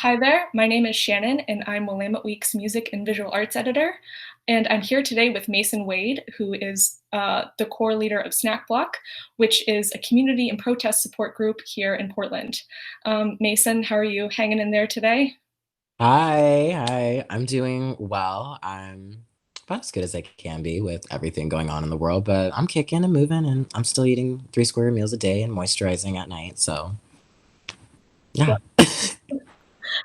Hi there, my name is Shannon, and I'm Willamette Week's Music and Visual Arts Editor. And I'm here today with Masyn Wade, who is the core leader of Snack Block, which is a community and protest support group here in Portland. Masyn, how are you hanging in there today? Hi. I'm doing well. I'm about as good as I can be with everything going on in the world, but I'm kicking and moving, and I'm still eating 3 square meals a day and moisturizing at night. So, yeah.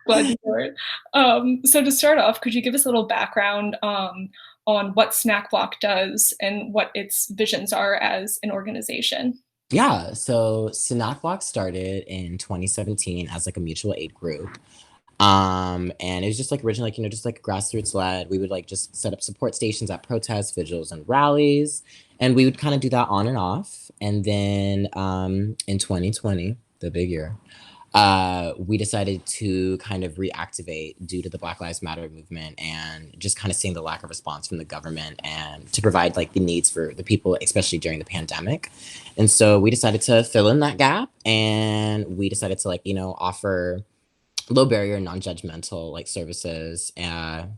Glad to hear it. So to start off, could you give us a little background on what Snack Block does and what its visions are as an organization? Yeah. So, Snack Block started in 2017 as like a mutual aid group. And it was just like originally, like, just like grassroots led. We would like just set up support stations at protests, vigils, and rallies. And we would kind of do that on and off. And then in 2020, the big year, we decided to kind of reactivate due to the Black Lives Matter movement and just kind of seeing the lack of response from the government and to provide like the needs for the people, especially during the pandemic. And so we decided to fill in that gap, and we decided to offer low barrier, non-judgmental like services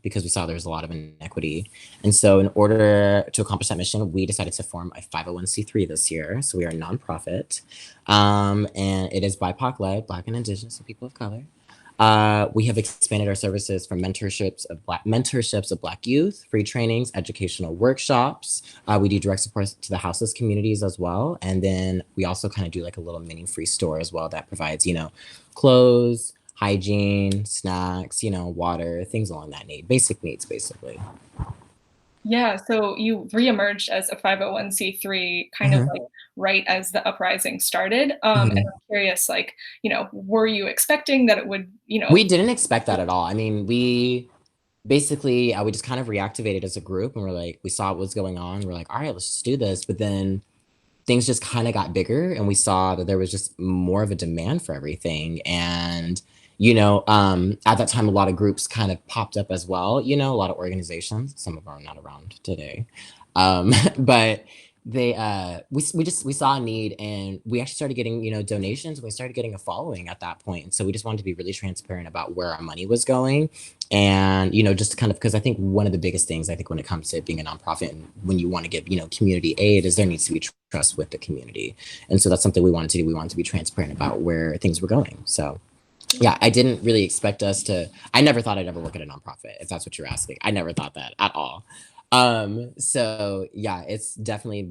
because we saw there was a lot of inequity. And so in order to accomplish that mission, we decided to form a 501(c)(3) this year. So we are a nonprofit, and it is BIPOC led, Black and Indigenous and people of color. We have expanded our services from mentorships of Black youth, free trainings, educational workshops. We do direct support to the houseless communities as well, and then we also kind of do like a little mini free store as well that provides clothes, hygiene, snacks, water, things along that need, basic needs, basically. Yeah, so you reemerged as a 501(c)(3) kind of hmm like right as the uprising started. And hmm I'm curious, like, were you expecting that it would, We didn't expect that at all. I mean, we basically we just kind of reactivated as a group, and we're like, we saw what was going on. We're like, all right, let's just do this. But then things just kind of got bigger, and we saw that there was just more of a demand for everything. And at that time, a lot of groups kind of popped up as well. A lot of organizations. Some of them are not around today, but we saw a need, and we actually started getting donations, and we started getting a following at that point. And so we just wanted to be really transparent about where our money was going, and just kind of, because I think one of the biggest things, I think, when it comes to being a nonprofit and when you want to give community aid, is there needs to be trust with the community. And so that's something we wanted to do. We wanted to be transparent about where things were going. So yeah, I didn't really expect us to. I never thought I'd ever work at a nonprofit, if that's what you're asking. I never thought that at all. So yeah, it's definitely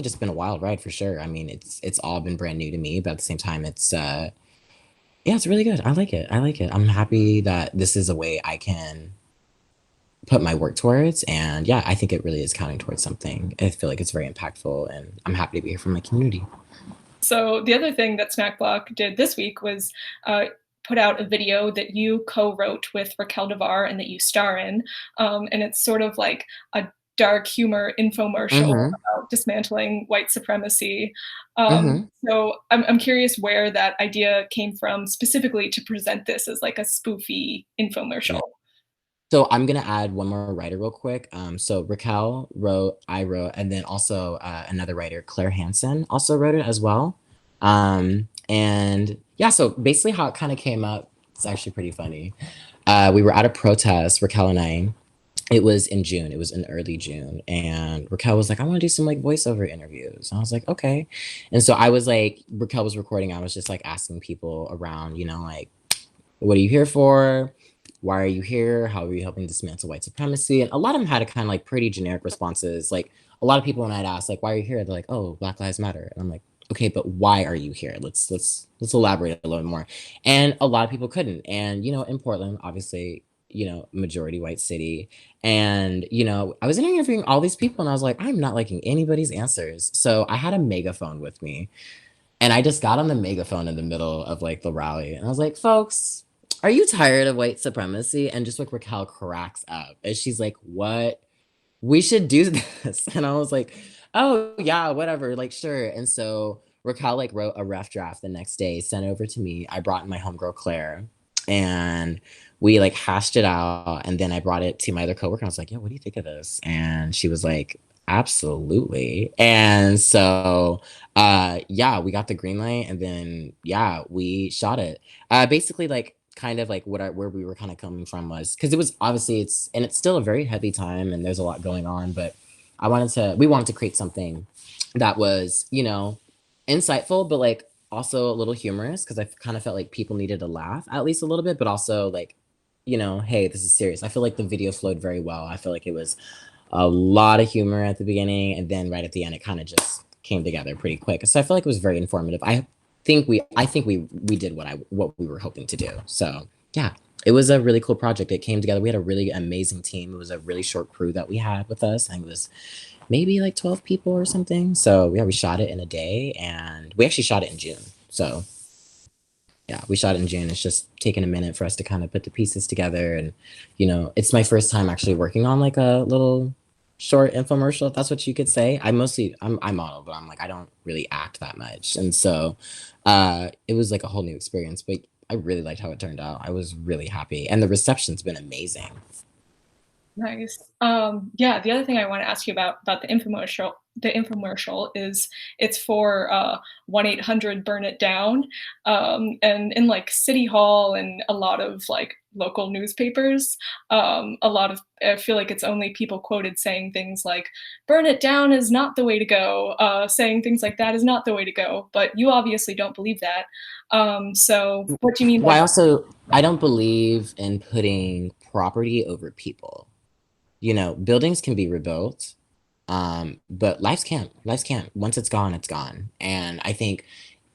just been a wild ride for sure. I mean, it's all been brand new to me, but at the same time, yeah, it's really good. I like it. I like it. I'm happy that this is a way I can put my work towards. And yeah, I think it really is counting towards something. I feel like it's very impactful, and I'm happy to be here for my community. So the other thing that Snack Block did this week was put out a video that you co-wrote with Raquel Devar and that you star in, and it's sort of like a dark humor infomercial hmm about dismantling white supremacy. Um, hmm so I'm curious where that idea came from specifically to present this as like a spoofy infomercial. Yeah. So I'm gonna add one more writer real quick. So Raquel wrote, I wrote, and then also another writer, Claire Hansen, also wrote it as well. And yeah, so basically how it kind of came up, it's actually pretty funny. We were at a protest, Raquel and I. It was in June. It was in early June, and Raquel was like, "I want to do some like voiceover interviews." And I was like, "Okay." And so I was like, Raquel was recording. I was just like asking people around, like, what are you here for? Why are you here? How are you helping dismantle white supremacy? And a lot of them had a kind of like pretty generic responses. Like a lot of people, when I'd ask like, why are you here? They're like, oh, Black Lives Matter. And I'm like, okay, but why are you here? Let's elaborate a little more. And a lot of people couldn't. And in Portland, obviously, majority white city. And I was interviewing all these people, and I was like, I'm not liking anybody's answers. So I had a megaphone with me, and I just got on the megaphone in the middle of like the rally, and I was like, folks, are you tired of white supremacy? And just like Raquel cracks up, and she's like, what? We should do this. And I was like, oh yeah, whatever, like sure. And so Raquel like wrote a rough draft the next day, sent it over to me. I brought in my homegirl Claire, and we like hashed it out. And then I brought it to my other coworker. I was like, yeah, what do you think of this? And she was like, Absolutely. And so yeah, we got the green light and then yeah, we shot it. Basically like kind of like where we were kind of coming from was because it was obviously it's still a very heavy time and there's a lot going on, but we wanted to create something that was, insightful, but like also a little humorous because I kind of felt like people needed to laugh at least a little bit, but also like, hey, this is serious. I feel like the video flowed very well. I feel like it was a lot of humor at the beginning, and then right at the end, it kind of just came together pretty quick. So I feel like it was very informative. I think we did what we were hoping to do. So yeah, it was a really cool project. It came together. We had a really amazing team. It was a really short crew that we had with us. I think it was maybe like 12 people or something. So yeah, we shot it in a day, and we actually shot it in June. So yeah, we shot it in June. It's just taken a minute for us to kind of put the pieces together. And, it's my first time actually working on like a little short infomercial, if that's what you could say. I model, but I'm like, I don't really act that much. And so it was like a whole new experience, but I really liked how it turned out. I was really happy. And the reception's been amazing. Nice. Yeah, the other thing I want to ask you about the infomercial is it's for 1-800 Burn It Down, and in like City Hall and a lot of like local newspapers, a lot of I feel like it's only people quoted saying things like "Burn it down is not the way to go," saying things like that is not the way to go. But you obviously don't believe that. So what do you mean by Well, I don't believe in putting property over people. Buildings can be rebuilt, but lives can't. Lives can't. Once it's gone, it's gone. And I think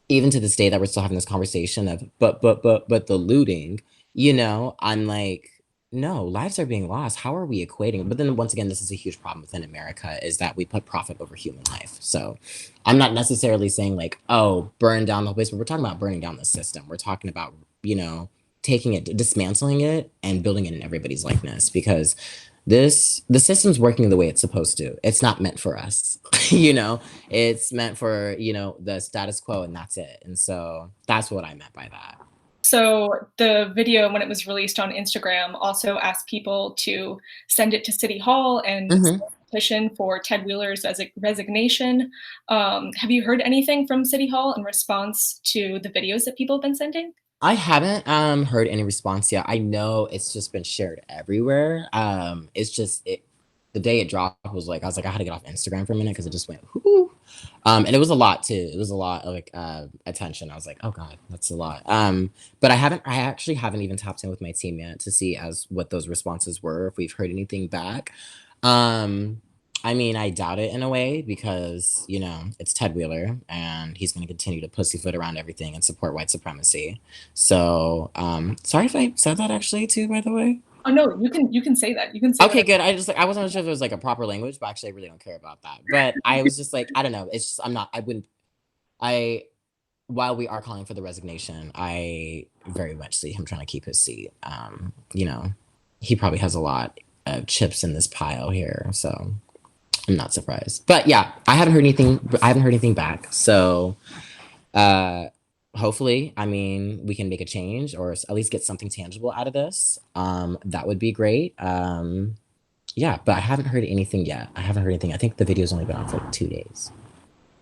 even to this day that we're still having this conversation of but the looting, I'm like, no, lives are being lost. How are we equating? But then once again, this is a huge problem within America is that we put profit over human life. So I'm not necessarily saying like, oh, burn down the whole place, but we're talking about burning down the system. We're talking about, taking it, dismantling it and building it in everybody's likeness because the system's working the way it's supposed to. It's not meant for us. It's meant for, the status quo and that's it. And so that's what I meant by that. So the video, when it was released on Instagram, also asked people to send it to City Hall and Hmm. petition for Ted Wheeler's resignation. Have you heard anything from City Hall in response to the videos that people have been sending? I haven't heard any response yet. I know it's just been shared everywhere. It's just the day it dropped was like I was like I had to get off Instagram for a minute because it just went whoo. And it was a lot too. It was a lot of like attention. I was like, oh God, that's a lot. But I actually haven't even tapped in with my team yet to see as what those responses were, if we've heard anything back. Um, I mean, I doubt it in a way because, it's Ted Wheeler and he's going to continue to pussyfoot around everything and support white supremacy. So, sorry if I said that actually too, by the way. Oh no, you can say that. You can say Okay, whatever. good. I wasn't sure if it was like a proper language, but actually I really don't care about that. But I was just like, I don't know. It's just, I wouldn't, I, while we are calling for the resignation, I very much see him trying to keep his seat. He probably has a lot of chips in this pile here. So I'm not surprised. But yeah, I haven't heard anything back. So uh hopefully, I mean, we can make a change or at least get something tangible out of this. That would be great. Yeah, but I haven't heard anything yet. I haven't heard anything. I think the video's only been on for like 2 days.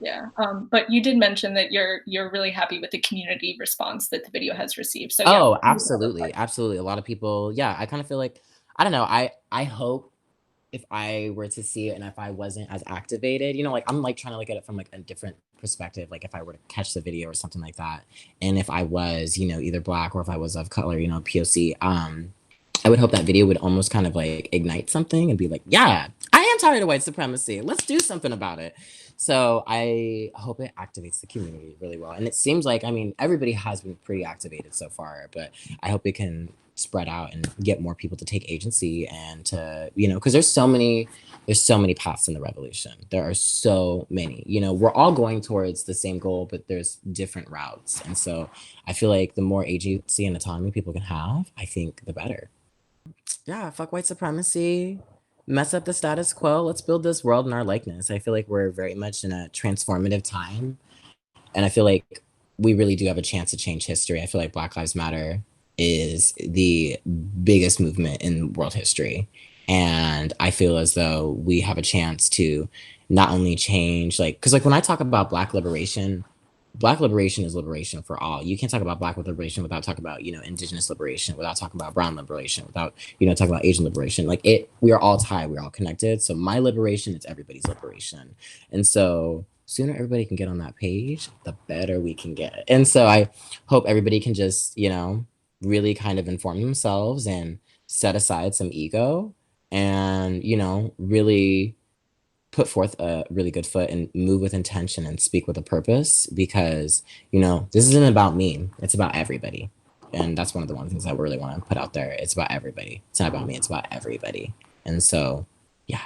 Yeah. But you did mention that you're really happy with the community response that the video has received. So yeah. Oh, absolutely. Absolutely. A lot of people, yeah, I kind of feel like I don't know. I hope if I were to see it and if I wasn't as activated, like I'm like trying to look at it from like a different perspective, like if I were to catch the video or something like that, and if I was, either black or if I was of color, POC, I would hope that video would almost kind of like ignite something and be like, yeah, I am tired of white supremacy. Let's do something about it. So I hope it activates the community really well. And it seems like, I mean, everybody has been pretty activated so far, but I hope it can spread out and get more people to take agency and to, because there's so many paths in the revolution. There are so many, we're all going towards the same goal, but there's different routes. And so I feel like the more agency and autonomy people can have, I think the better. Yeah, fuck white supremacy, mess up the status quo. Let's build this world in our likeness. I feel like we're very much in a transformative time. And I feel like we really do have a chance to change history. I feel like Black Lives Matter is the biggest movement in world history. And I feel as though we have a chance to not only change, like, because like when I talk about Black liberation is liberation for all. You can't talk about Black liberation without talking about, Indigenous liberation, without talking about Brown liberation, without, talking about Asian liberation. Like we are all tied, we're all connected. So my liberation is everybody's liberation. And so sooner everybody can get on that page, the better we can get. And so I hope everybody can just, really kind of inform themselves and set aside some ego and, really put forth a really good foot and move with intention and speak with a purpose because, this isn't about me. It's about everybody. And that's one of the one things that we really want to put out there. It's about everybody. It's not about me. It's about everybody. And so, yeah.